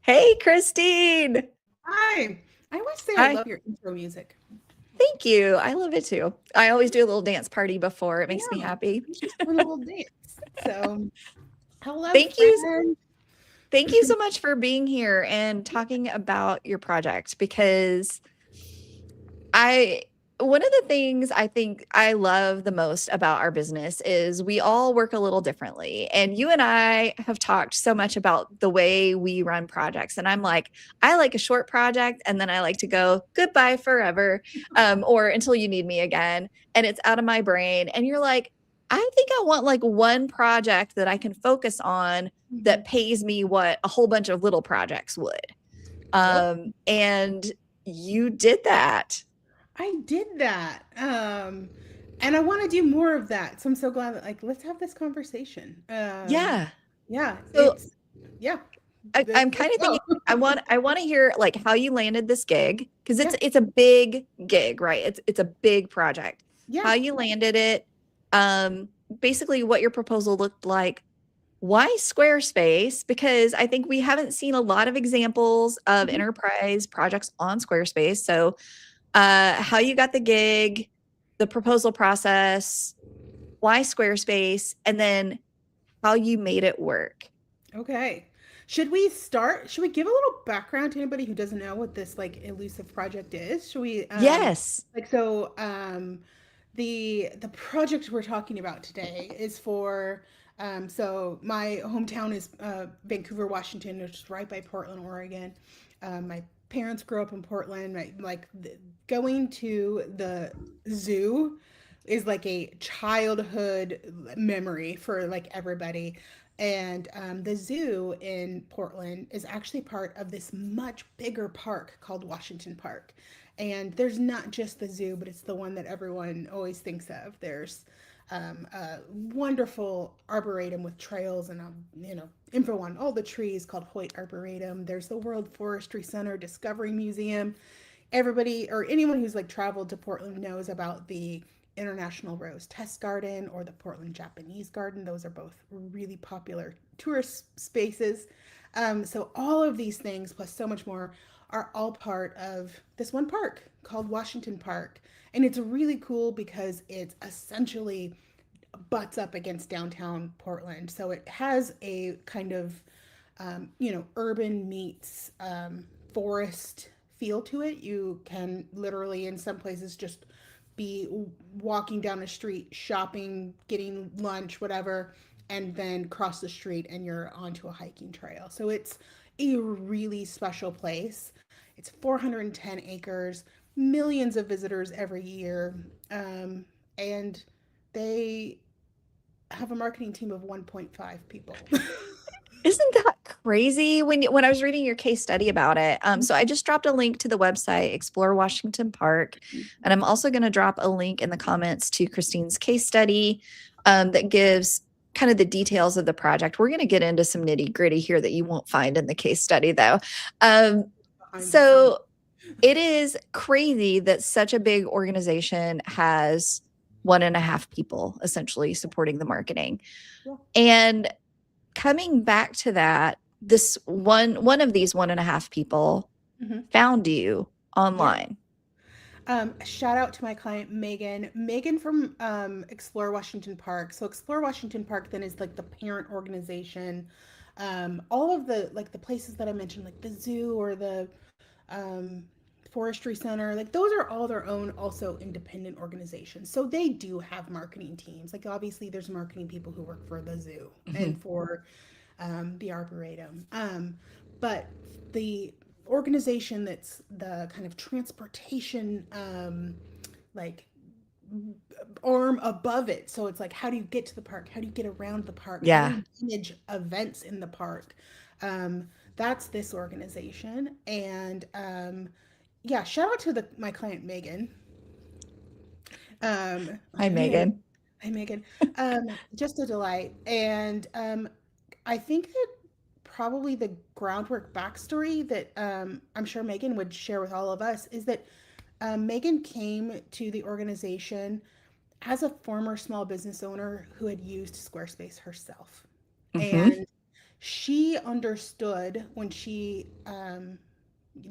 Hey, Kristine. Hi. I always say I Hi. love your intro music. Thank you. I love it too. I always do a little dance party before. It I makes me am. happy. I'm just doing a little dance. So, hello, Thank you. friend. Thank you so much for being here and talking about your project because I one of the things I think I love the most about our business is we all work a little differently. And you and I have talked so much about the way we run projects. And I'm like, I like a short project and then I like to go goodbye forever, or until you need me again. And it's out of my brain. And you're like, I think I want like one project that I can focus on that Mhm. pays me what a whole bunch of little projects would. Yep. And you did that. I did that. And I want to do more of that. So I'm so glad that let's have this conversation. Yeah. Yeah, So yeah. I'm Let's kind of go. thinking I want to hear like how you landed this gig because Yeah. it's a big gig, right? It's a big project. Yeah. How you landed it, um, basically what your proposal looked like. Why Squarespace? Because I think we haven't seen a lot of examples of Mhm. enterprise projects on Squarespace. So, how you got the gig, the proposal process, why Squarespace, and then how you made it work. Okay. Should we give a little background to anybody who doesn't know what this elusive project is? Should we Yes. like so the project we're talking about today is for so my hometown is Vancouver, Washington, which is right by Portland, Oregon. My parents grew up in Portland. Going to the zoo is like a childhood memory for like everybody. And the zoo in Portland is actually part of this much bigger park called Washington Park. And there's not just the zoo, but it's the one that everyone always thinks of. There's a wonderful arboretum with trails and info on all the trees called Hoyt Arboretum. There's the World Forestry Center, Discovery Museum. Everybody or anyone who's like traveled to Portland knows about the International Rose Test Garden or the Portland Japanese Garden. Those are both really popular tourist spaces. So all of these things, plus so much more, are all part of this one park called Washington Park. And it's really cool because it's essentially butts up against downtown Portland. So it has a kind of, urban meets forest feel to it. You can literally, in some places, just be walking down the street, shopping, getting lunch, whatever, and then cross the street and you're onto a hiking trail. So it's a really special place. It's 410 acres, millions of visitors every year, and they have a marketing team of 1.5 people. Isn't that crazy when I was reading your case study about it? So I just dropped a link to the website Explore Washington Park, and I'm also going to drop a link in the comments to Kristine's case study that gives kind of the details of the project. We're going to get into some nitty gritty here that you won't find in the case study, though. Um, Behind the scenes. so it is crazy that such a big organization has one and a half people essentially supporting the marketing. Yeah. And coming back to that, this one of these one and a half people Mm-hmm. found you Yeah. online. Shout out to my client Megan. Megan from Explore Washington Park. So Explore Washington Park then is like the parent organization. All of the like the places that I mentioned, like the zoo or the um, forestry center, like those are all their own also independent organizations. So they do have marketing teams. Like obviously there's marketing people who work for the zoo and Mhm. for the arboretum. But the organization that's the kind of transportation like arm above it. So it's like, how do you get to the park? How do you get around the park? How do Yeah. you manage events in the park? That's this organization. And yeah, shout out to my client Megan. Hi, Yeah, Megan. hi Megan. Just a delight. And I think that probably the groundwork backstory that I'm sure Megan would share with all of us is that Megan came to the organization as a former small business owner who had used Squarespace herself. Hmm. And she understood when she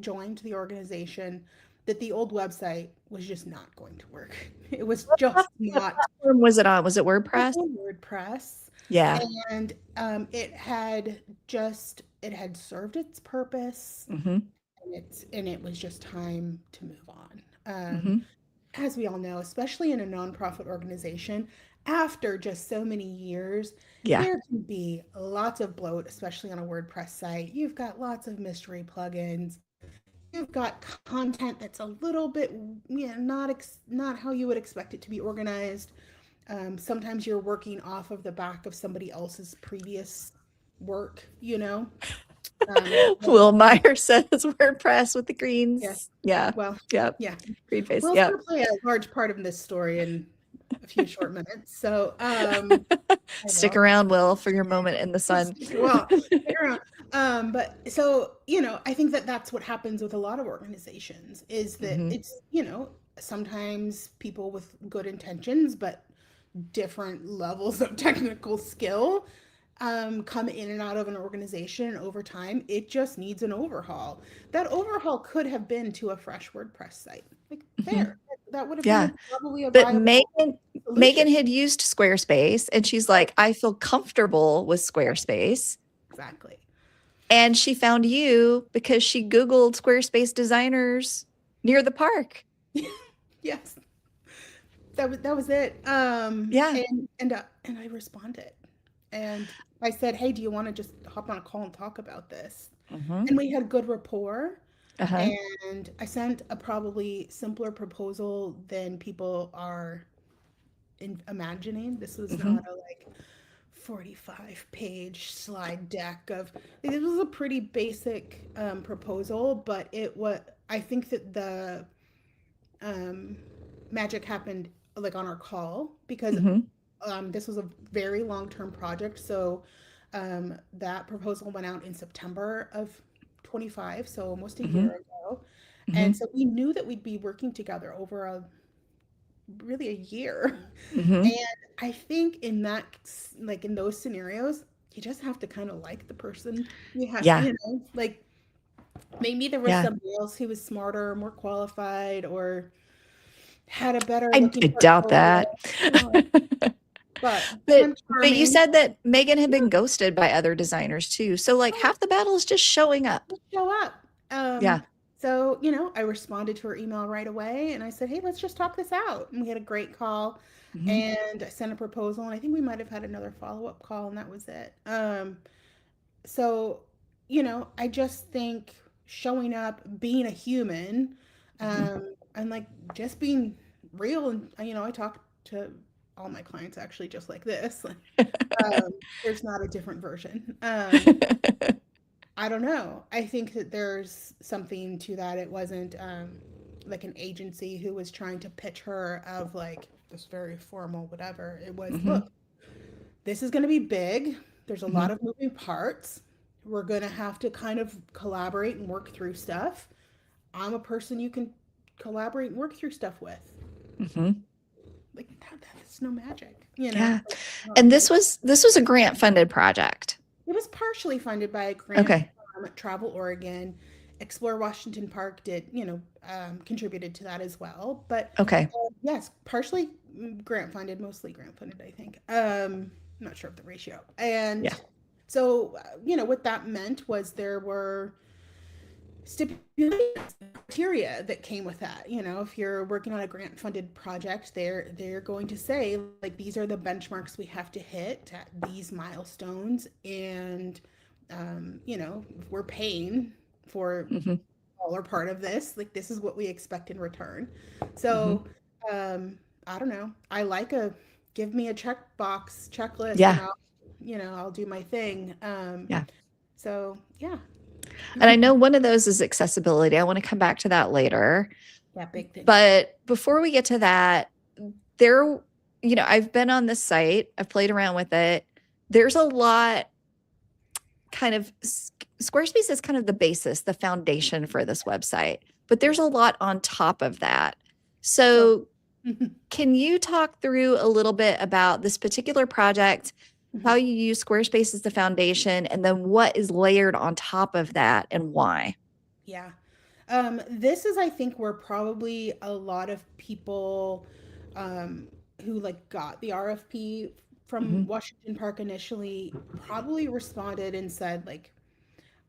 joined the organization that the old website was just not going to work. It was What just not platform was it on? Was it WordPress? on WordPress, Yeah. and it had served its purpose, Mm-hmm. and it was just time to move on. Mm-hmm. As we all know, especially in a nonprofit organization, after just so many years, Yeah. there can be lots of bloat, especially on a WordPress site. You've got lots of mystery plugins. You've got content that's a little bit, not how you would expect it to be organized. Sometimes you're working off of the back of somebody else's previous work, you know. So, Will Meyer says WordPress with the yeah. greens. Yeah. Well, Yep. yeah. Green face. Will's going Yep. to play a large part of this story in a few short minutes. So, I Stick will. around, Will, for your moment in the sun. Well, stick around. But so, I think that that's what happens with a lot of organizations is that Mm-hmm. it's, sometimes people with good intentions, but different levels of technical skill come in and out of an organization over time. It just needs an overhaul. That overhaul could have been to a fresh WordPress site. Like Mm-hmm. there, that would have been Yeah. probably a But viable Megan solution. had used Squarespace and she's like, I feel comfortable with Squarespace. Exactly. And she found you because she Googled Squarespace designers near the park. Yes, that was it. Yeah. And I responded, and I said, "Hey, do you want to just hop on a call and talk about this?" Mm-hmm. And we had good rapport. Uh-huh. And I sent a probably simpler proposal than people are imagining. This was Mm-hmm. not a 45-page slide deck of. It was a pretty basic proposal, but I think that the um, magic happened on our call because Mm-hmm. this was a very long-term project. So that proposal went out in September of 25, so almost a Mm-hmm. year ago. Mm-hmm. And so we knew that we'd be working together over really a year. Mm-hmm. And I think in those scenarios, you just have to kind of like the person you have, Yeah. maybe there was Yeah. somebody else who was smarter, more qualified, or had a better looking I doubt portfolio. that. No, but I'm But you charming. said that Megan had been ghosted by other designers too. So like half the battle is just showing up. Just show up. Yeah. So, I responded to her email right away and I said, hey, let's just talk this out. And we had a great call Mm-hmm. and I sent a proposal and I think we might have had another follow-up call and that was it. So, I just think showing up, being a human, Mm-hmm. and just being real. And, I talk to all my clients actually just like this. There's not a different version. I don't know. I think that there's something to that. It wasn't like an agency who was trying to pitch her of this very formal whatever. It was, Mm-hmm. look, this is going to be big. There's a Mm-hmm. lot of moving parts. We're going to have to kind of collaborate and work through stuff. I'm a person you can collaborate and work through stuff with. Mm-hmm. That's no magic, Yeah. not And magic. this was a grant funded project. It was partially funded by a grant Okay. from Travel Oregon. Explore Washington Park contributed to that as well. But Okay. yes, partially grant funded, mostly grant funded, I think. Not sure of the ratio. And Yeah. so, what that meant was there were stipulations, criteria that came with that. If you're working on a grant funded project, they're going to say these are the benchmarks we have to hit at these milestones, and if we're paying for Mm-hmm. all or part of this, this is what we expect in return. Mm-hmm. So I don't know. I like a give me a checkbox checklist, and Yeah. I'll do my thing. Yeah. So yeah. And I know one of those is accessibility. I want to come back to that later. Yeah, big thing. But before we get to that, there, I've been on this site, I've played around with it. There's a lot Squarespace is kind of the basis, the foundation for this website, but there's a lot on top of that. So can you talk through a little bit about this particular project? how Mhm. you use Squarespace as the foundation, and then what is layered on top of that and why. Yeah. This is, I think, where probably a lot of people um, who like got the RFP from Hmm. Washington Park initially probably responded and said, like,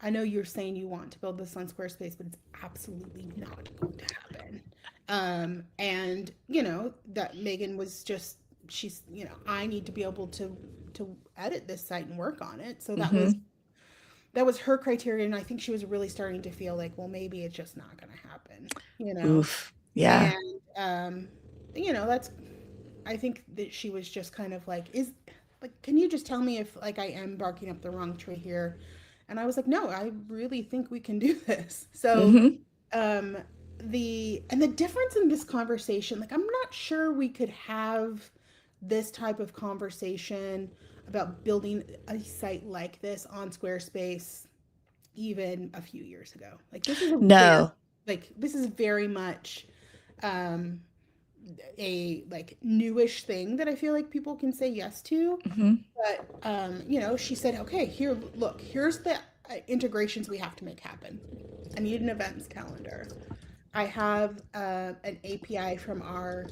I know you're saying you want to build this on Squarespace, but it's absolutely not going to happen. And that Megan was just she's I need to be able to edit this site and work on it. So Hmm. that was her criteria, and I think she was really starting to feel like, well, maybe it's just not going to happen, you know. Oof. Yeah. And that's I think that she was just kind of like, is like, can you just tell me if like I am barking up the wrong tree here? And I was like, no, I really think we can do this. So Hmm. um the difference in this conversation, like, I'm not sure we could have this type of conversation about building a site like this on Squarespace even a few years ago. Like, No. this is very much um a like newish thing that I feel like people can say yes to. Hmm. But she said, okay, here, look, here's the integrations we have to make happen. I need an events calendar. I have an API from our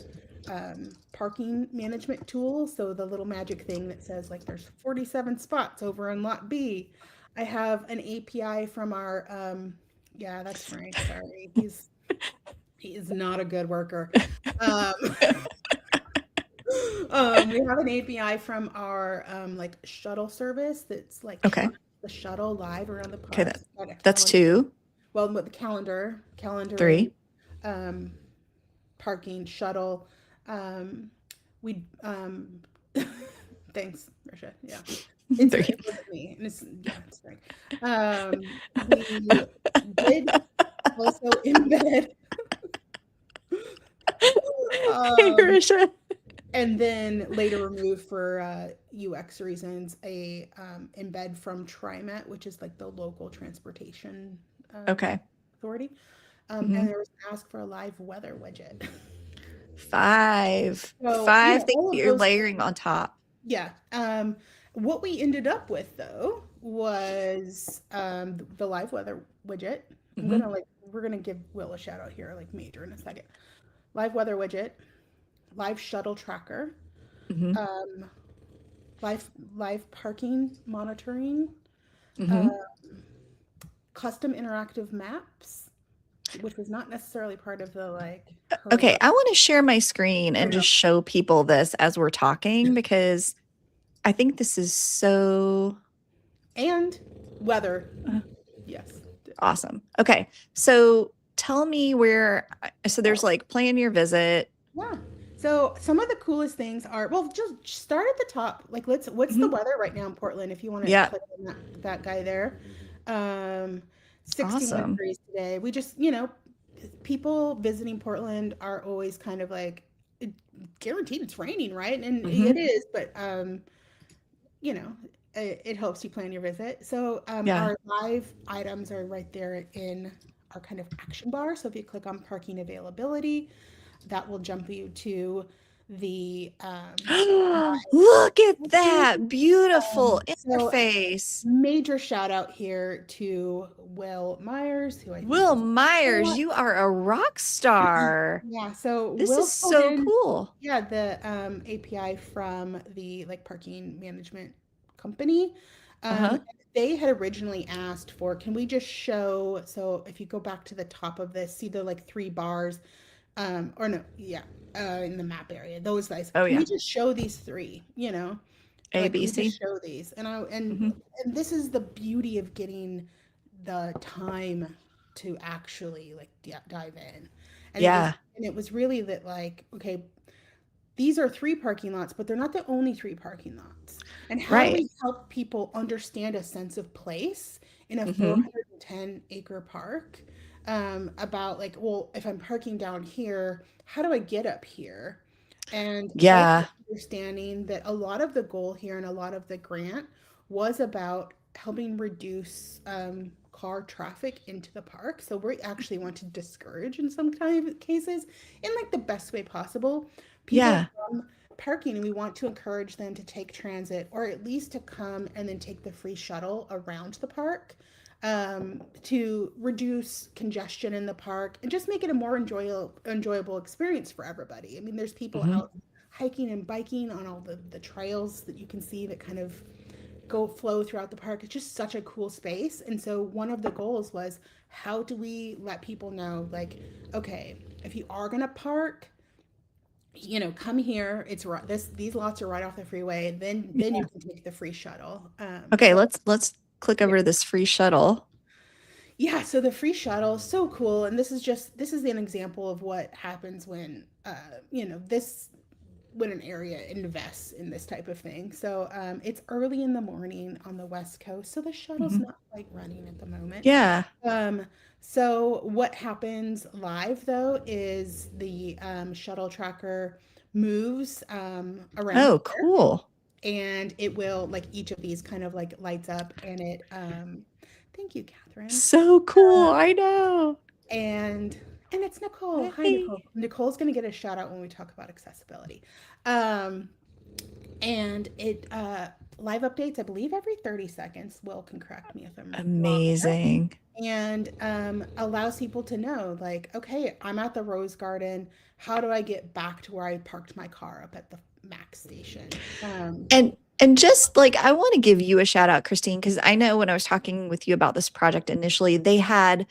parking management tool. So the little magic thing that says, like, there's 47 spots over in lot B. I have an API from our, yeah, that's Frank. Sorry. He is not a good worker. Um, we have an API from our like shuttle service that's like Okay. trucks the shuttle live around the Okay. parks. Got a That's calendar. two. Well, with the calendaring, Three. um, parking, shuttle. Um, we thanks, Risha. Yeah, Three. it wasn't me, and it's right. We did also embed. Hey, Um, Risha. and then later removed for UX reasons, a embed from TriMet, which is like the local transportation Okay. authority. Hmm. And there was an ask for a live weather widget. Five. So, Five things all of you're those layering things. on top. Yeah. What we ended up with though was the live weather widget. Hmm. We're gonna give Will a shout out here, like major in a second. Live weather widget, live shuttle tracker, Hmm. um, live parking monitoring, uh, Hmm. custom interactive maps, which was not necessarily part of the like Okay, her. I want to share my screen I and know. just show people this as we're talking because I think this is so And weather, uh, yes. awesome. Okay, so tell me where, so there's like plan your visit. Yeah. So some of the coolest things are, well, just start at the top. Like, what's the Mhm. weather right now in Portland? If you want to Yeah, click on that guy there. Um, 61 awesome. degrees today. We just, people visiting Portland are always kind of like, "It- guaranteed it's raining, right?" And it Hmm. is, but you know, it helps you plan your visit. So Yeah. our live items are right there in our kind of action bar. So if you click on parking availability, that will jump you to the Look at live. that beautiful So interface. major shout out here to Will Myers, who I think Will is Myers, you are a rock star. yeah. So This is Will pulled so in cool. yeah the API from the like parking management company. Uh-huh. They had originally asked for, can we just show, so if you go back to the top of this, see the like three bars, or no, yeah, in the map area, those guys. Oh Can we yeah. just show these three? A, Like, can B, we just C. show these? Hmm. And this is the beauty of getting the time to actually like dive in. Yeah. And it was really that, like, okay, these are three parking lots, but they're not the only three parking lots. And how do Right. we help people understand a sense of place in a Hmm. 410-acre park? About like, well, if I'm parking down here, how do I get up here? And also Yeah. understanding that a lot of the goal here and a lot of the grant was about helping reduce car traffic into the park. So we actually want to discourage in some kind of cases, in like the best way possible, people Yeah. from parking, and we want to encourage them to take transit or at least to come and then take the free shuttle around the park, to reduce congestion in the park and just make it a more enjoyable experience for everybody. I mean, there's people Hmm. out hiking and biking on all the trails that you can see that kind of go flow throughout the park. It's just such a cool space. And so one of the goals was, how do we let people know, like, okay, if you are going to park, come here. It's right. These lots are right off the freeway. Then you can take the free shuttle. Okay, let's click Yeah, over to this free shuttle. yeah. So the free shuttle, so cool. And this is an example of what happens when this when an area invests in this type of thing. So it's early in the morning on the West Coast, so the shuttle's Hmm. not quite running at the moment. Yeah. Um, so what happens live though is the shuttle tracker moves around Oh, the park, cool. and it will, like, each of these kind of like lights up, and it thank you, Catherine. So Uh, cool. I know. and and it's Nicole. Hi, Hey. Nicole. Nicole's gonna get a shout out when we talk about accessibility. Um, and it live updates, I believe, every 30 seconds. Will can correct me if I'm wrong there. Amazing. And allows people to know, like, okay, I'm at the Rose Garden. How do I get back to where I parked my car up at the Max station? And just like I want to give you a shout out, Kristine, because I know when I was talking with you about this project initially, they had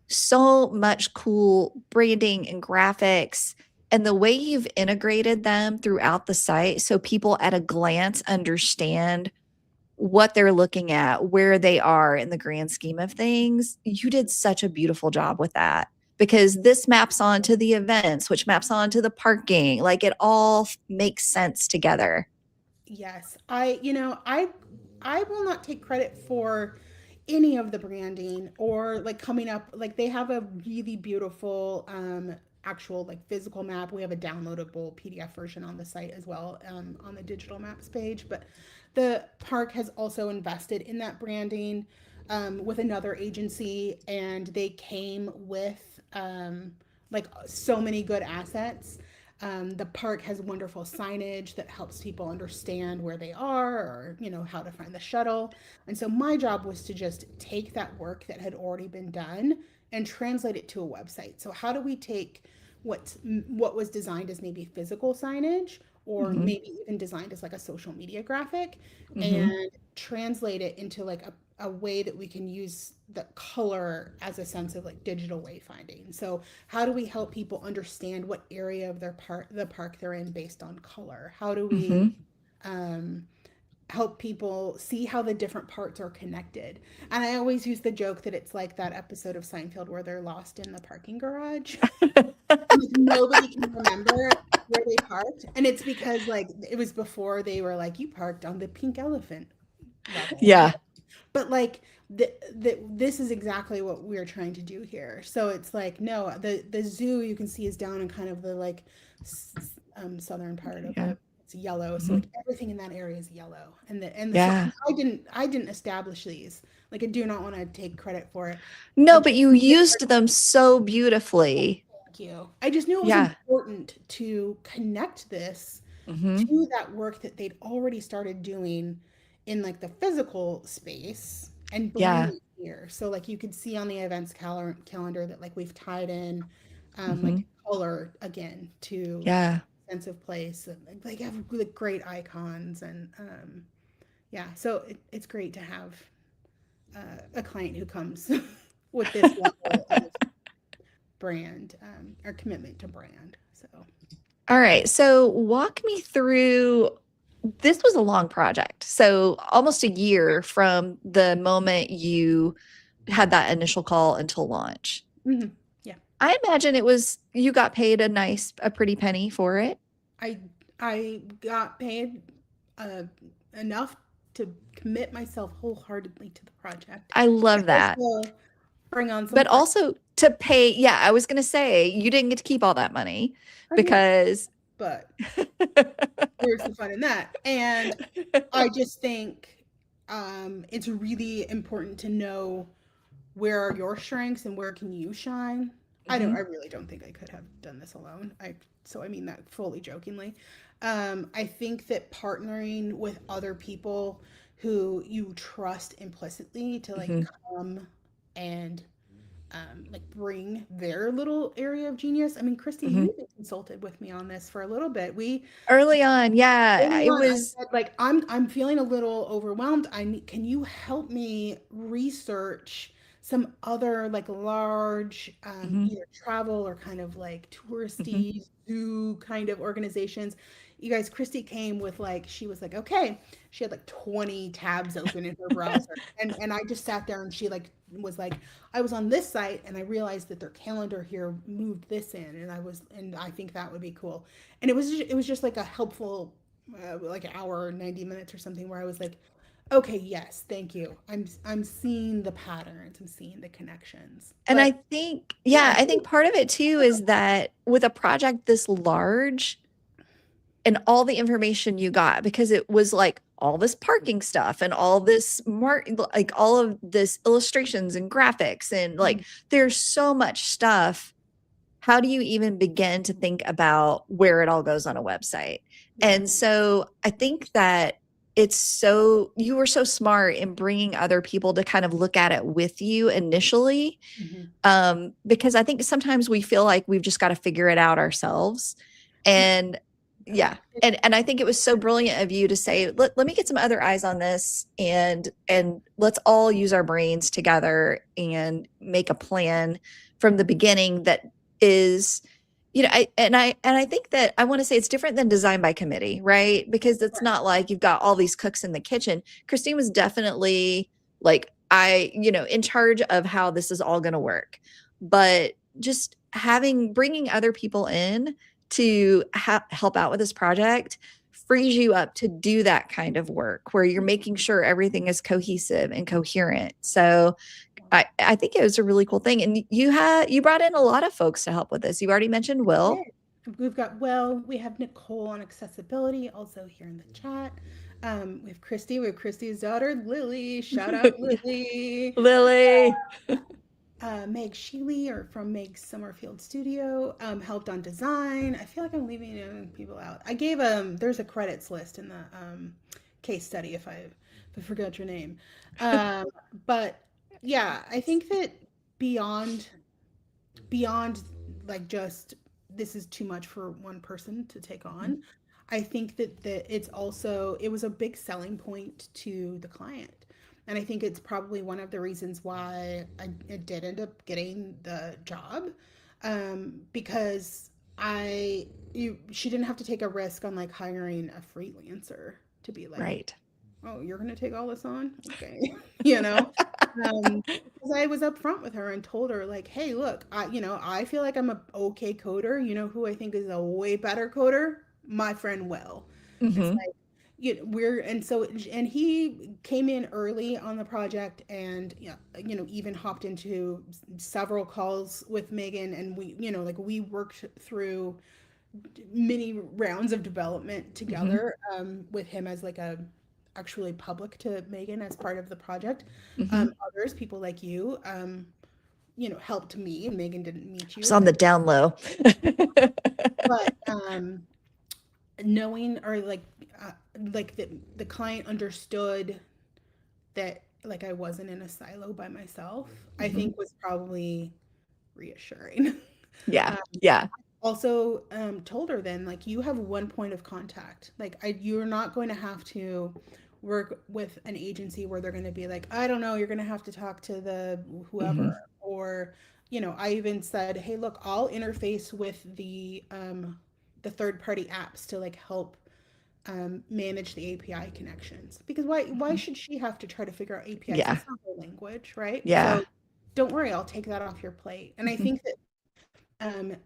so much cool branding and graphics and the way you've integrated them throughout the site so people at a glance understand what they're looking at, where they are in the grand scheme of things. You did such a beautiful job with that because this maps onto the events, which maps onto the parking. Like it all makes sense together. Yes, I will not take credit for any of the branding or like coming up, like they have a really beautiful actual like physical map. We have a downloadable PDF version on the site as well, on the digital maps page, but the park has also invested in that branding with another agency, and they came with like so many good assets. The park has wonderful signage that helps people understand where they are, or how to find the shuttle. And so my job was to just take that work that had already been done and translate it to a website. So how do we take what was designed as maybe physical signage, or Hmm. maybe even designed as like a social media graphic, Hmm. and translate it into like a way that we can use the color as a sense of like digital wayfinding. So how do we help people understand what area of the park they're in based on color? How do we Hmm. um, help people see how the different parts are connected? And I always use the joke that it's like that episode of Seinfeld where they're lost in the parking garage. And like nobody can remember where they parked. And it's because like it was before they were like, you parked on the pink elephant level. Yeah. But like this is exactly what we're trying to do here. So it's like, no, the zoo you can see is down in kind of the like southern part of Yeah. the, it's yellow. So Hmm. like everything in that area is yellow. And so Yeah. I didn't establish these. Like I do not want to take credit for it. I No, but just you used them so beautifully. Thank you. I just knew it was Yeah. important to connect this Hmm. to that work that they'd already started doing in like the physical space and bring Yeah. it here. So like you could see on the events calendar that like we've tied in Hmm. like color again to Yeah. sense of place, and like have really great icons, and yeah, so it's great to have a client who comes with this level of brand, or commitment to brand. So All right. So walk me through this was a long project. So almost a year from the moment you had that initial call until launch. mhm, yeah, I imagine it was you got paid a pretty penny for it. I I got paid uh, enough to commit myself wholeheartedly to the project, I but love that. also bring on some But clients. also to pay, yeah, I was going to say you didn't get to keep all that money I know, because but where's the fun in that? And I just think it's really important to know where are your strengths and where can you shine. I Mhm. really don't think I could have done this alone. So I mean that fully jokingly. I think that partnering with other people who you trust implicitly to like Hmm. come and like bring their little area of genius. I mean, Christy, you Hmm. even consulted with me on this for a little bit. We Early on, yeah, early it on, I was. said like I'm feeling a little overwhelmed. I need, can you help me research some other like large Mhm, either travel or kind of like mhm. touristy zoo kind of organizations. You guys, Christy came with like she was like, okay, she had like 20 tabs open in her browser. And I just sat there and she like was like, I was on this site and I realized that their calendar here moved this in and I think that would be cool. And it was just like a helpful like an hour or 90 minutes or something where I was like, okay, yes, thank you. I'm seeing the patterns, I'm seeing the connections. And I But think, yeah, yeah, I think part of it too is that with a project this large and all the information you got, because it was like all this parking stuff and all this like all of this illustrations and graphics and like there's so much stuff. How do you even begin to think about where it all goes on a website? yeah. And so I think that it's so, you were so smart in bringing other people to kind of look at it with you initially. Mm-hmm. Because I think sometimes we feel like we've just got to figure it out ourselves. And yeah. And I think it was so brilliant of you to say, let me get some other eyes on this and let's all use our brains together and make a plan from the beginning that is, I think that I want to say it's different than design by committee, right? Because it's not like you've got all these cooks in the kitchen. Kristine was definitely like in charge of how this is all going to work. But just bringing other people in to help out with this project frees you up to do that kind of work where you're making sure everything is cohesive and coherent. So I think it was a really cool thing. And you brought in a lot of folks to help with this. You already mentioned Will. We've got, well, we have Nicole on accessibility also here in the chat. We have Christy's daughter, Lily. Shout out Lily. Lily. Meg Sheely or from Meg's Summerfield Studio helped on design. I feel like I'm leaving people out. I gave there's a credits list in the case study if I forgot your name. Um, but yeah, I think that beyond beyond like just this is too much for one person to take on. I think that it was a big selling point to the client. And I think it's probably one of the reasons why I did end up getting the job. Because she didn't have to take a risk on like hiring a freelancer to be like, Right. oh, you're going to take all this on? Okay. you know? Because I was upfront with her and told her like, hey, look, I feel like I'm a okay coder. You know who I think is a way better coder? My friend Will. It's Hmm. like, we're and so and he came in early on the project and even hopped into several calls with Megan and like we worked through many rounds of development Hmm. together with him as like a actually public to Megan as part of the project. Hmm. Others, people like you, helped me. Megan didn't meet Just you, on the down low. but knowing or like the client understood that like I wasn't in a silo by myself, I Hmm. think was probably reassuring. Yeah. um, Yeah. also told her then like you have one point of contact, like you're not going to have to work with an agency where they're going to be like, I don't know, you're going to have to talk to the whoever, Hmm. or I even said, hey, look, I'll interface with the third party apps to like help manage the API connections, because why Hmm. should she have to try to figure out APIs? Yeah. That's not her language, right? Yeah. So don't worry, I'll take that off your plate. And I Hmm. think that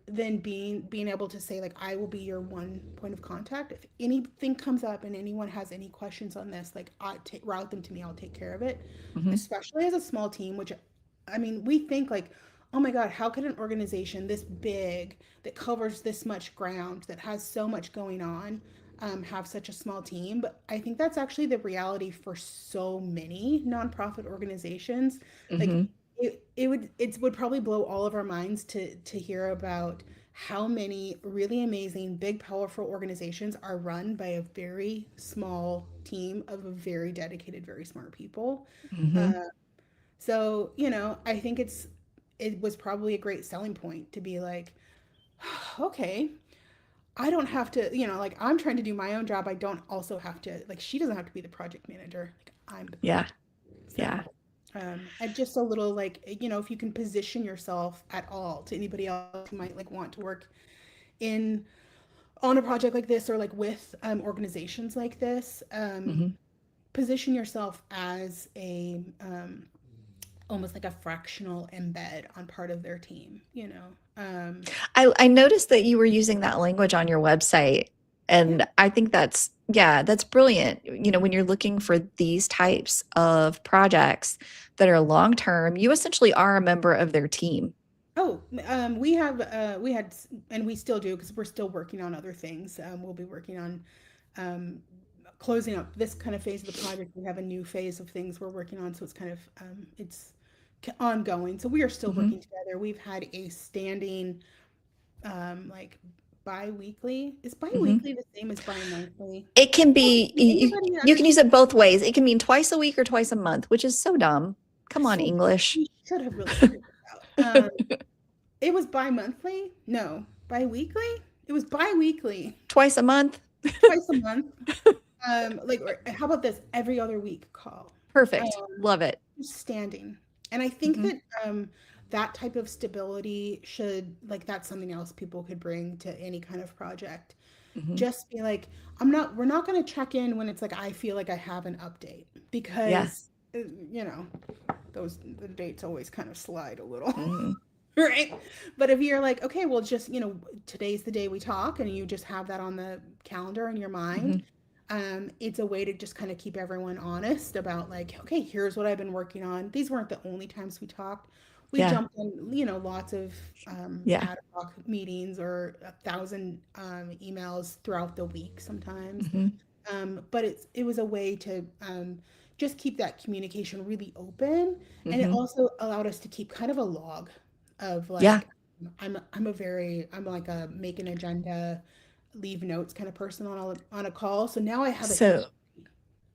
then being able to say like I will be your one point of contact if anything comes up and anyone has any questions on this, like route them to me, I'll take care of it. Hmm. Especially as a small team, which I mean we think like, oh my god, how could an organization this big that covers this much ground that has so much going on have such a small team? But I think that's actually the reality for so many nonprofit organizations. Like Hmm. it would probably blow all of our minds to hear about how many really amazing, big, powerful organizations are run by a very small team of very dedicated, very smart people. Hmm. Uh, so, I think it was probably a great selling point to be like, okay, I don't have to, like I'm trying to do my own job. I don't also have to, like, she doesn't have to be the project manager. Like, I'm the Yeah. project. Yeah. So, and just a little like, if you can position yourself at all to anybody else who might like want to work in on a project like this or like with organizations like this, Hmm. position yourself as a almost like a fractional embed on part of their team. I noticed that you were using that language on your website. Yeah. And I think that's brilliant. When you're looking for these types of projects that are long term, you essentially are a member of their team. Oh, we had, and we still do because we're still working on other things. We'll be working on um, closing up this kind of phase of the project. We have a new phase of things we're working on, so it's kind of it's ongoing. So we are still Hmm. working together. We've had a standing like bi-weekly. Is Hmm. bi-weekly the same as bi-monthly? It can be, Does anybody you can use understand? it both ways. It can mean twice a week or twice a month, which is so dumb. Come on, So English. we should have really figured this out. It was bi-monthly? No, bi-weekly? It was bi-weekly, Twice a month. twice a month. Like, or how about this? Every other week call. Perfect. Um, Love it. just standing. And I think Hmm. that that type of stability should, like, that's something else people could bring to any kind of project. Hmm. Just be like, we're not going to check in when it's like, I feel like I have an update Yeah. because, you know, the dates always kind of slide a little. Hmm. Right. But if you're like, okay, well, just, today's the day we talk, and you just have that on the calendar in your mind, Hmm. it's a way to just kind of keep everyone honest about, like, okay, here's what I've been working on. These weren't the only times we talked. We Yeah. jumped in, lots of Yeah. ad hoc meetings or 1,000 emails throughout the week sometimes. Hmm. But it was a way to just keep that communication really open, and it Hmm. also allowed us to keep kind of a log of Yeah. like, I'm like a make an agenda, leave notes kind of person on a call. So now I have a So, history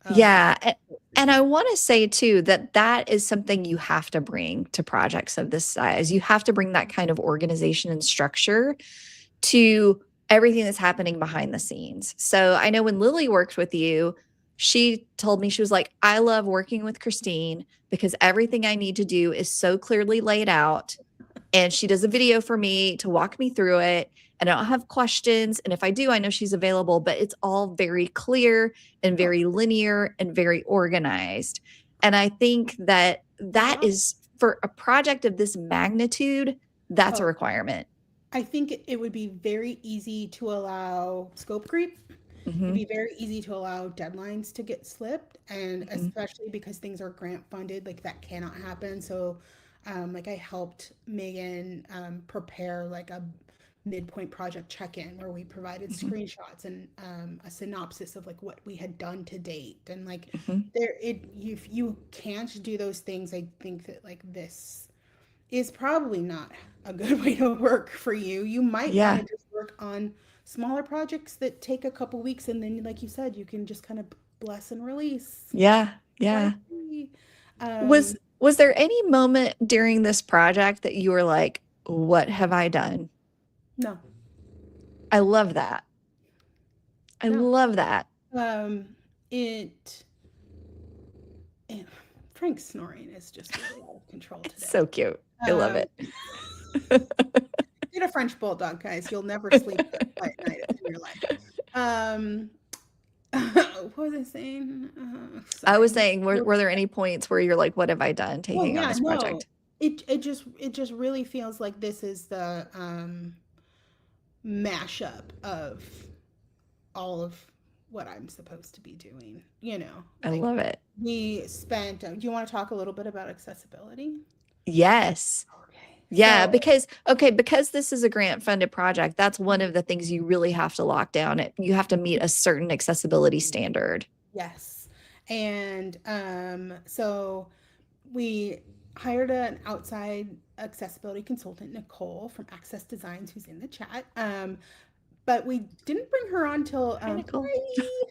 of yeah. And I want to say too that that is something you have to bring to projects of this size. You have to bring that kind of organization and structure to everything that's happening behind the scenes. So I know when Lily worked with you, she told me, she was like, I love working with Kristine because everything I need to do is so clearly laid out. And she does a video for me to walk me through it. And I don't have questions. And if I do, I know she's available, but it's all very clear and oh, very linear and very organized. And I think that that yeah. is for a project of this magnitude, that's a Oh, requirement. I think it would be very easy to allow scope creep. It'd Hmm. be very easy to allow deadlines to get slipped, and Hmm. especially because things are grant funded, like that cannot happen. So, like I helped Megan prepare like a midpoint project check-in where we provided Hmm. screenshots and a synopsis of like what we had done to date, and like Hmm. if you can't do those things, I think that like this is probably not a good way to work for you. You might want to Yeah. just work on smaller projects that take a couple weeks, and then, like you said, you can just kind of bless and release. Yeah. Yeah. Quietly. Was Um, was there any moment during this project that you were like, what have I done? no, I love that. I no. love that. Um, it, it. Frank's snoring is just really out of control It's today. so cute. I love Um, it. get a French bulldog, guys. You'll never sleep a quiet night in your life. Um, what was I saying? I was Sorry. saying, were there any points where you're like, what have I done Well, taking on yeah, this no. project? It just really feels like this is the mashup of all of what I'm supposed to be doing. I Like love it. we spent. Do you want to talk a little bit about accessibility? Yes. Okay. Yeah, So because this is a grant funded project, that's one of the things you really have to lock down. You have to meet a certain accessibility standard. yes, and so we hired an outside accessibility consultant, Nicole from Access Designs, who's in the chat. But we didn't bring her on till Hi, Nicole.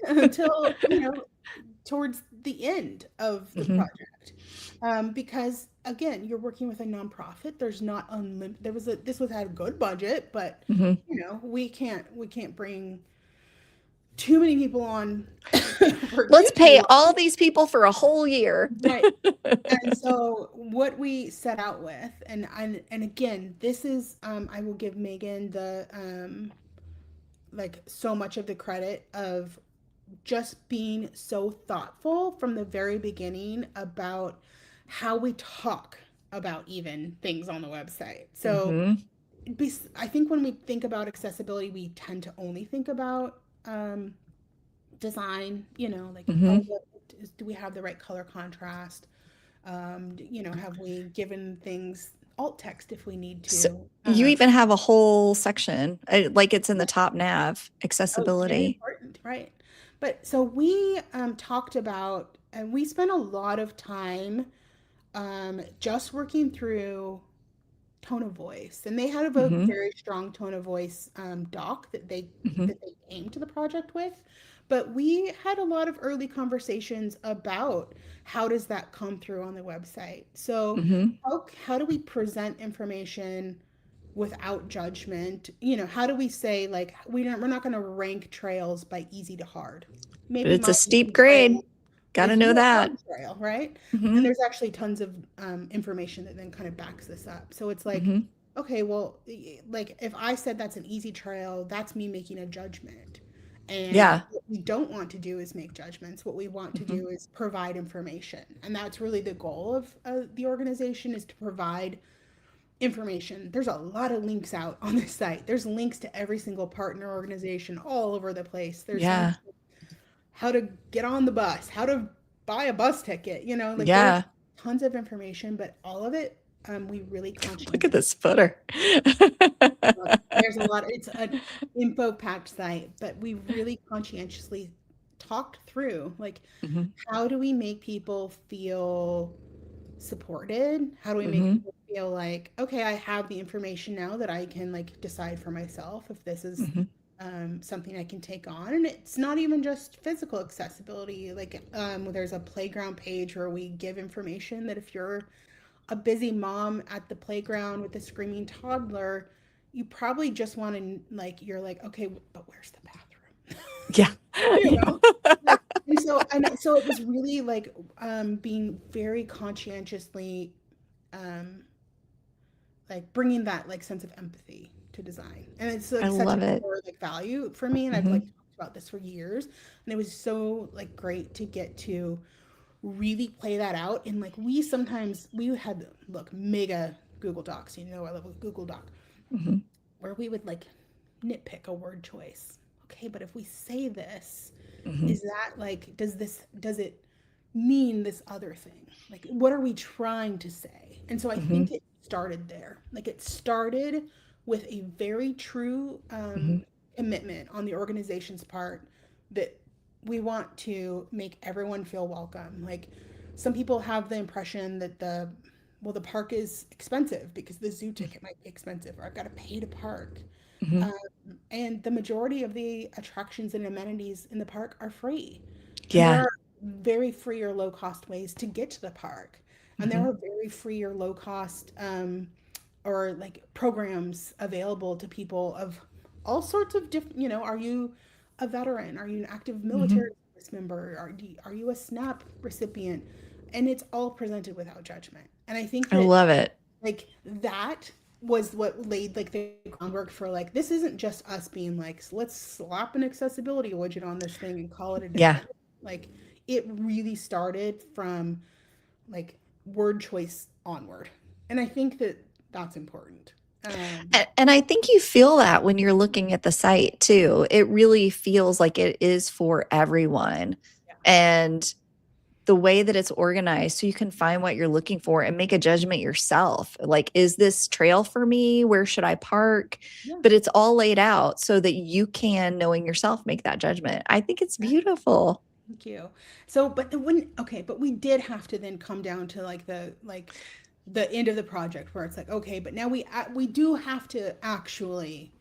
until towards the end of the Hmm. project, because again, you're working with a nonprofit. There's not unlimited. This was had a good budget, but Hmm. we can't bring too many people on for Let's too pay long. all these people for a whole year. Right. And so what we set out with, and again, this is I will give Megan the like so much of the credit of just being so thoughtful from the very beginning about how we talk about even things on the website. So Hmm. I think when we think about accessibility, we tend to only think about design, like, Hmm. oh, do we have the right color contrast? Have we given things alt text if we need So to? you even have a whole section, like it's in the Yeah. top nav, Oh, it's very accessibility. important, right? But so we talked about, and we spent a lot of time just working through tone of voice, and they had a Hmm. very strong tone of voice doc Hmm. that they came to the project with. But we had a lot of early conversations about how does that come through on the website. So Hmm. how do we present information without judgment? How do we say, like, we're not going to rank trails by easy to hard? But Maybe it's my a steep easy grade. trail Got to is know your that. hard trail, right? And Hmm. there's actually tons of information that then kind of backs this up. So it's like, Hmm. okay, well, like if I said that's an easy trail, that's me making a judgment. And Yeah. what we don't want to do is make judgments. What we want to Hmm. do is provide information. And that's really the goal of the organization, is to provide information. There's a lot of links out on the site. There's links to every single partner organization all over the place. There's links Yeah. to how to get on the bus, how to buy a bus ticket, like there's Yeah. tons of information, but all of it, we really Look at conscientiously, this footer. there's a lot, it's an info packed site, but we really conscientiously talked through, like, Hmm. how do we make people feel supported? How do we make Hmm. people feel like, okay, I have the information now that I can like decide for myself if this is Hmm. something I can take on? And it's not even just physical accessibility. Like, there's a playground page where we give information that if you're a busy mom at the playground with a screaming toddler, you probably just want to, like, you're like, okay, but where's the bathroom? Yeah. you know Yeah. like, and so it was really like being very conscientiously um like bringing that like sense of empathy to design, and it's I like such a love it. core like value for me, and I've Hmm. like talked about this for years, and it was so like great to get to really play that out. And like we had, look, mega Google Docs, I love a Google Doc, Hmm. where we would like nitpick a word choice. Okay, but if we say this, Hmm. is that like, does it mean this other thing? Like, what are we trying to say? And so I Hmm. think it started there. Like, it started with a very true Hmm. commitment on the organization's part that we want to make everyone feel welcome. Like, some people have the impression that the park is expensive because the zoo ticket might be expensive, or I've got to pay to park. Hmm. Um, and the majority of the attractions and amenities in the park are free. And there Yeah. are very free or low cost ways to get to the park. And there Hmm. are very free or low cost or like programs available to people of all sorts of different, are you a veteran? Are you an active Hmm. military service member? Are you a SNAP recipient? And it's all presented without judgment. And I think I that love it. like that was what laid like the groundwork for, like, this isn't just us being like, let's slap an accessibility widget on this thing and call it a day. Yeah. Like, it really started from like word choice onward, and I think that that's important. And I think you feel that when you're looking at the site too. It really feels like it is for everyone. Yeah. And the way that it's organized, so you can find what you're looking for and make a judgment yourself. Like, is this trail for me? Where should I park? Yeah. But it's all laid out so that you can, knowing yourself, make that judgment. I think it's beautiful. Thank you. So, but when, okay, but we did have to then come down to like the, like, the end of the project where it's like, okay, but now we do have to actually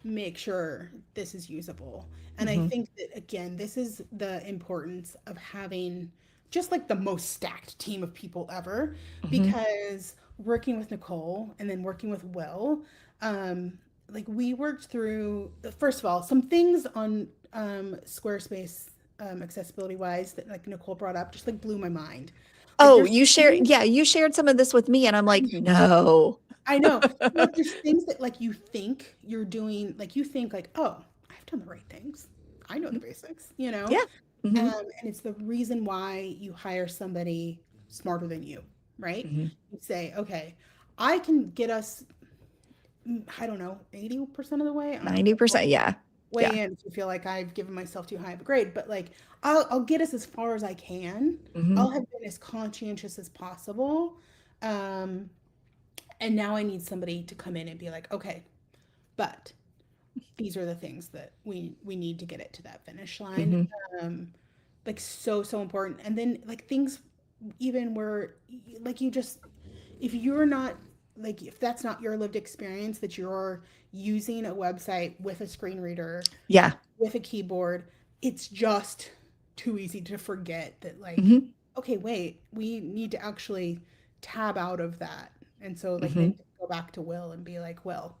make sure this is usable. And I Mhm. think that again, this is the importance of having just like the most stacked team of people ever, Mhm. because working with Nicole and then working with Will, like we worked through first of all some things on Squarespace, accessibility wise, that like Nicole brought up just like blew my mind. Like Oh, there's you shared, things yeah, you shared some of this with me, and I'm like, no. I know. Like there's things that like you think you're doing, like you think like, oh, I've done the right things. I know the basics, you know? Yeah. Hmm. And it's the reason why you hire somebody smarter than you, right? Hmm. You say, okay, I can get us, I don't know, 80% of the way. I don't know. 90%. Yeah. Yeah. Weigh in if you feel like I've given myself too high of a grade, but like I'll get us as far as I can. Hmm. I'll have been as conscientious as possible. Um, and now I need somebody to come in and be like, okay, but these are the things that we need to get it to that finish line. Hmm. Um, like so important. And then like things even where like you just if you're not like if that's not your lived experience that you're using a website with a screen reader Yeah. with a keyboard, it's just too easy to forget that like Hmm. okay, wait, we need to actually tab out of that. And so like Hmm. then go back to Will and be like, well,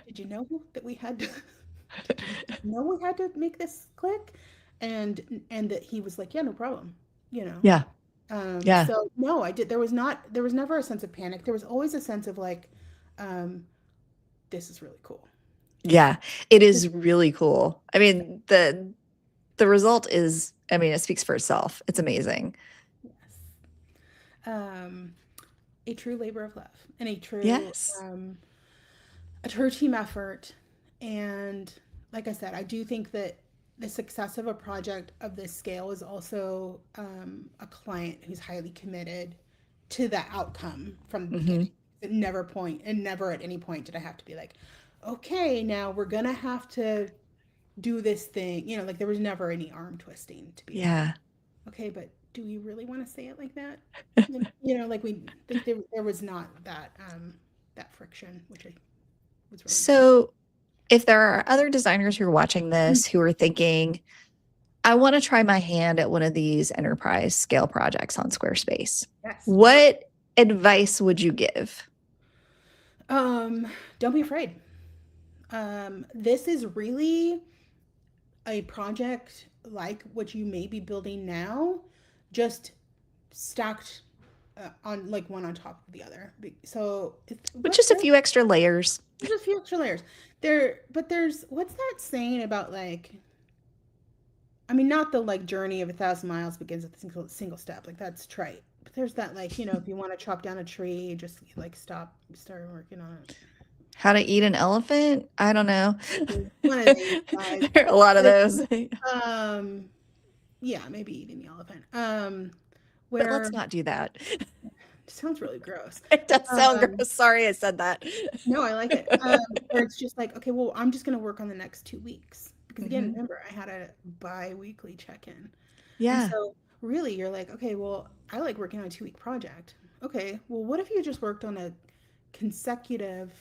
did you know that we had to did you know we had to make this click? And that he was like, yeah, no problem, you know. Yeah. Yeah. So no, I did. There was never a sense of panic. There was always a sense of like, um, this is really cool. Yeah. It This, is really cool. I mean, the result is, I mean, it speaks for itself. It's amazing. yes. Um, a true labor of love and Yes. a true team effort. And like I said, I do think that the success of a project of this scale is also a client who's highly committed to the outcome from the Hmm. beginning. It never point and never at any point did I have to be like, okay, now we're gonna have to do this thing. You know, like there was never any arm twisting to be like, Yeah. okay, but do we really want to say it like that? You know, like we like there was not that that friction, which I was really nice. So, if there are other designers who are watching this who are thinking, I want to try my hand at one of these enterprise scale projects on Squarespace, Yes. what advice would you give? Um, don't be afraid. This is really a project like what you may be building now, just stacked on like one on top of the other. So, With what just a few extra layers. there's a few extra layers there, but there's what's that saying about like I mean, not the like journey of 1,000 miles begins with a single step. Like that's trite. But there's that like you know if you want to chop down a tree, just like start working on it. How to eat an elephant? I don't know. One of these guys. There are a lot of But those. um, yeah, maybe eating the elephant. But let's Where not do that. sounds really gross. It does sound Um, gross. Sorry I said that. no, I like it. Where it's just like, okay, well, I'm just gonna work on the next 2 weeks because again, Hmm. remember, I had a bi-weekly check-in. And Yeah. so really you're like, okay, well, I like working on a 2 week project. Okay, well, what if you just worked on a consecutive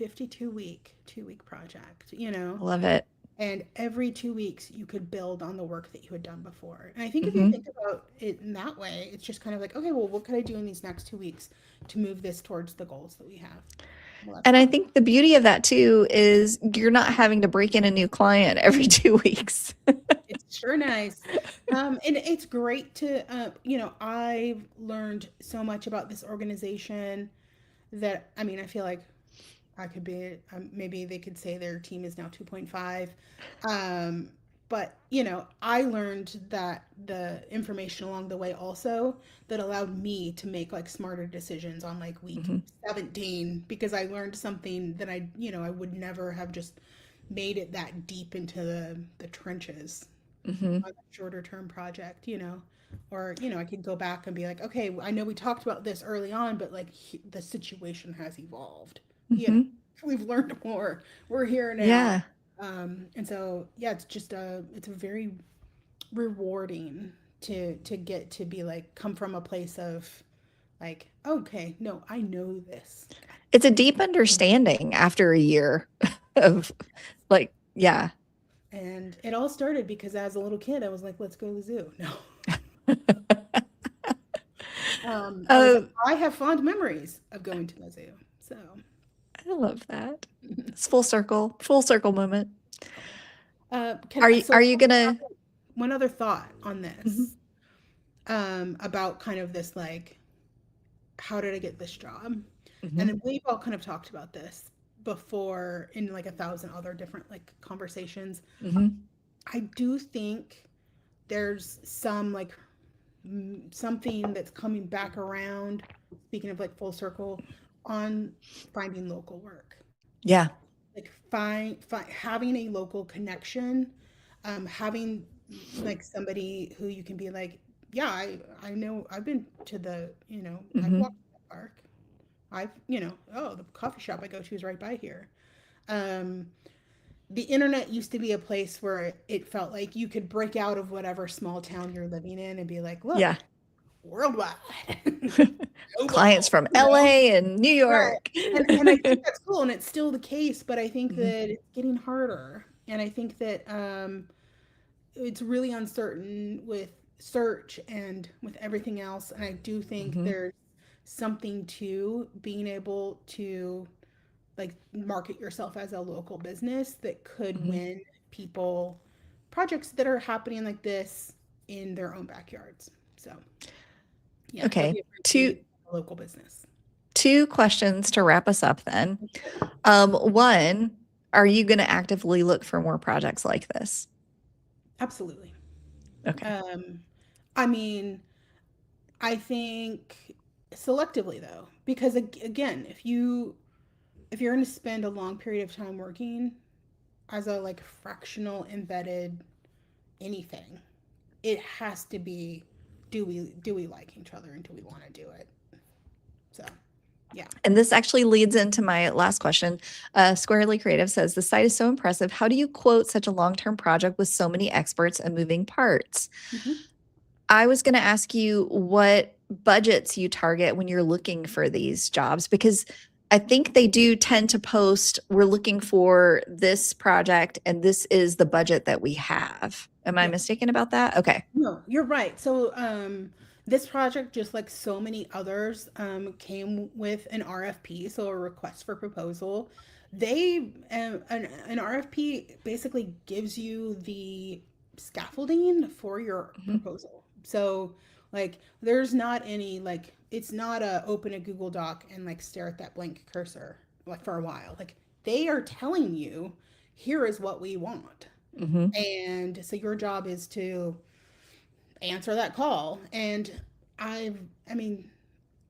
52-week, 2 week project, you know? Love it. And every 2 weeks you could build on the work that you had done before. And I think if you Hmm. think about it in that way, it's just kind of like, okay, well, what could I do in these next 2 weeks to move this towards the goals that we have? Well, that's And I fun. think the beauty of that too is you're not having to break in a new client every 2 weeks. It's sure nice. And it's great to, you know, I've learned so much about this organization that, I mean, I feel like I could be, maybe they could say their team is now 2.5. Um, but, you know, I learned that the information along the way also that allowed me to make like smarter decisions on like week Hmm. 17 because I learned something that I, you know, I would never have just made it that deep into the trenches Hmm. on a shorter term project, you know. Or, you know, I could go back and be like, okay, I know we talked about this early on, but like the situation has evolved. You know, Hmm. we've learned more. We're here now. Yeah. And so, yeah, it's a very rewarding to get to be like, come from a place of like, okay, no, I know this. It's a deep understanding after a year of like, yeah. And it all started because as a little kid, I was like, let's go to the zoo. No. I was like, Um, I have fond memories of going to the zoo. So, I love that. It's full circle moment. Are you gonna? one other thought on Mhm, this, about kind of this, like, how did I get this job? And mhm, then we've all kind of talked about this before in like a thousand other different like conversations. mhm, I do think there's some like something that's coming back around, speaking of like full circle, on finding local work. yeah. Like having a local connection, having like somebody who you can be like, yeah, I know I've been to I've Mhm, walked to the park. Oh, the coffee shop I go to is right by here. Um, the internet used to be a place where it felt like you could break out of whatever small town you're living in and be like, look, yeah. worldwide, Clients global, from you know? LA and New Right. York. And I think that's cool and it's still the case, but I think Mhm, that it's getting harder. And I think that it's really uncertain with search and with everything else. And I do think mhm, there's something to being able to like market yourself as a local business that could mhm. win people projects that are happening like this in their own backyards. So yeah, don't Okay. be afraid to Two be a local business. two questions to wrap us up then. One, are you going to actively look for more projects like this? Absolutely. Okay. Um, I mean, I think selectively though, because again, if you're going to spend a long period of time working as a like fractional embedded anything, it has to be, do we like each other and do we want to do it? So yeah. And this actually leads into my last question. Squarely Creative says the site is so impressive. How do you quote such a long-term project with so many experts and moving parts? Hmm. I was going to ask you what budgets you target when you're looking for these jobs because I think they do tend to post, we're looking for this project and this is the budget that we have. Am I Yeah. mistaken about that? Okay. No, you're right. So, this project, just like so many others, came with an RFP, so a request for proposal. An RFP basically gives you the scaffolding for your Mhm, proposal. So, like, there's not any like, it's not a open a Google Doc and like stare at that blank cursor like for a while. Like, they are telling you, here is what we want. mhm, And so your job is to answer that call. And I mean,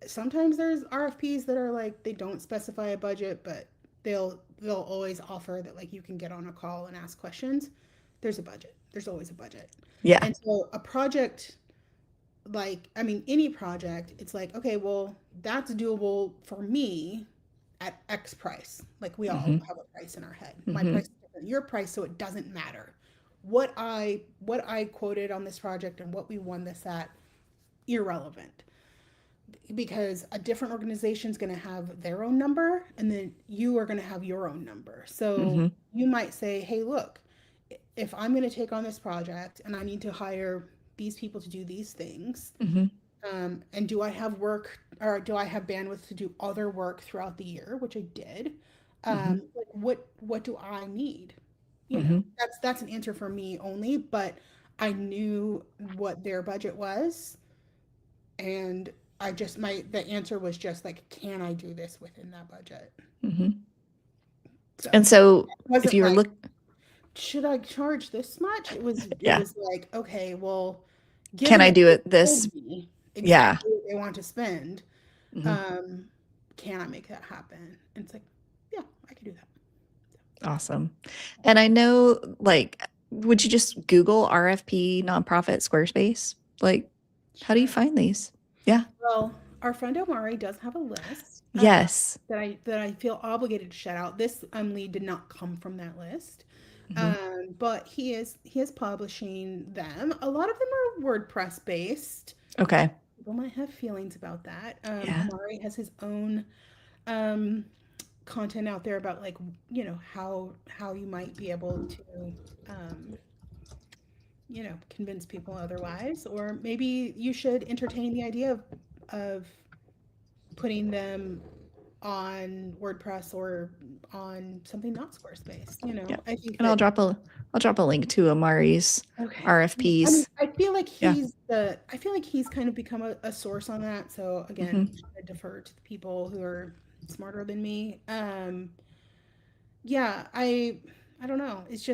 sometimes there's RFPs that are like they don't specify a budget, but they'll always offer that like you can get on a call and ask questions. There's a budget. There's always a budget. yeah. And so a project like I mean any project, it's like, okay, well, that's doable for me at X price. Like we all Mhm, have a price in our head. My price mhm, is different than your price, so it doesn't matter. What I quoted on this project and what we won this at, irrelevant. Because a different organization is going to have their own number and then you are going to have your own number. So mhm, you might say, hey, look, if I'm going to take on this project and I need to hire these people to do these things, mhm, and do I have work or do I have bandwidth to do other work throughout the year, which I did? mhm, Like what do I need? mhm, That's an answer for me only, but I knew what their budget was, and I just my the answer was just like, can I do this within that budget? mhm. So And so it if wasn't you were like, look, should I charge this much? It yeah, was like, okay, well, can given I that do they it this? told me Yeah. exactly what they want to spend, Mhm. um, can I make that happen? And it's like, yeah, I can do that. Awesome. And I know, like, would you just Google RFP nonprofit Squarespace? Like, how do you Sure. find these? Yeah. Well, our friend Omari does have a list, Yes. that I feel obligated to shout out. This lead did not come from that list, Hmm. but he is publishing them. A lot of them are WordPress based. Okay. People might have feelings about that. Yeah. Amari has his own um, content out there about like how you might be able to um, convince people otherwise, or maybe you should entertain the idea of putting them on WordPress or on something not Squarespace. Yep. I think And that I'll drop a link to Amari's okay. I mean, RFPs. Yeah. I feel like he's kind of become a source on that. So again, Hmm. I defer to the people who are smarter than me. Yeah, I don't know. It's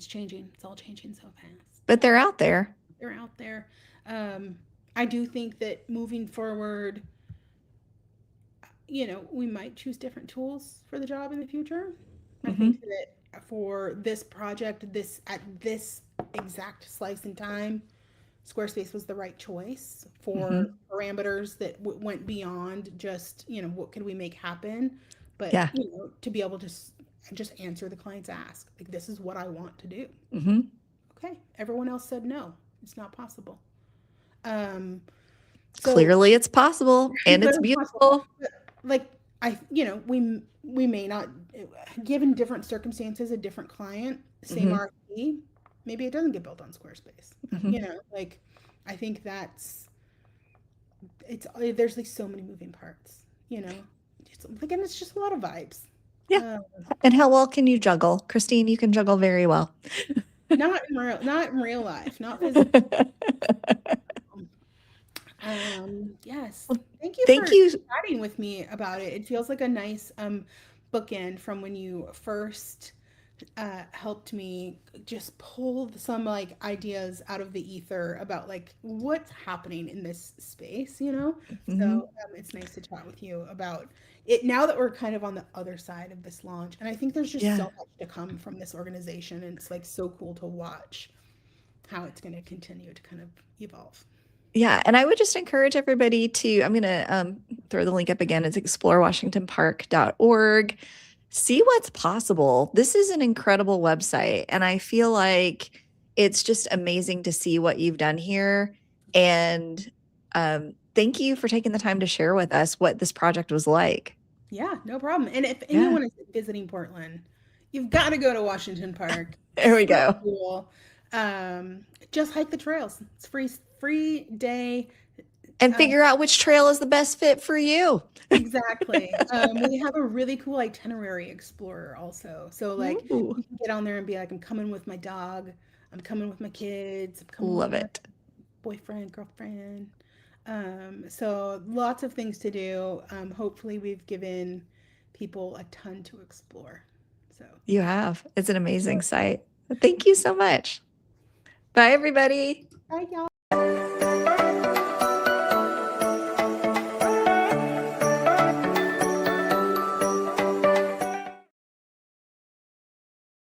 changing. It's all changing so fast. But they're out there. They're out there. Um, I do think that moving forward, we might choose different tools for the job in the future. I Hmm. think that for this project, at this exact slice in time, Squarespace was the right choice for Hmm. parameters that went beyond just, what could we make happen, but, Yeah. to be able to just answer the client's ask. Like, this is what I want to do. Hmm. Okay. Everyone else said no, it's not possible. Um, so Clearly it's possible and it's clearly possible. beautiful. But, like, we may not, given different circumstances, a different client, same Hmm. RFP, maybe it doesn't get built on Squarespace. Hmm. Like, I think there's like so many moving parts. Again, it's just a lot of vibes. Yeah. Uh, And how well can you juggle? Kristine, you can juggle very well. not in real life, not physically. Yes. Well, Thank you thank for you. chatting with me about it. It feels like a nice bookend from when you first helped me just pull some like ideas out of the ether about like what's happening in this space. Hmm. So it's nice to chat with you about it now that we're kind of on the other side of this launch. And I think there's just Yeah. so much to come from this organization, and it's like so cool to watch how it's going to continue to kind of evolve. Yeah. And I would just encourage everybody to, I'm going to throw the link up again. It's explorewashingtonpark.org. See what's possible. This is an incredible website. And I feel like it's just amazing to see what you've done here. And thank you for taking the time to share with us what this project was like. Yeah, no problem. And if Yeah. anyone is visiting Portland, you've got to go to Washington Park. There we So go. cool. Just hike the trails. It's free day. And Uh, figure out which trail is the best fit for you. exactly. We have a really cool itinerary explorer also. So like Ooh, you can get on there and be like, I'm coming with my dog. I'm coming with my kids. I'm coming with love my it. boyfriend, girlfriend. So lots of things to do. Hopefully we've given people a ton to explore. So, You have. It's an amazing site. Thank you so much. Bye, everybody. bye, y'all.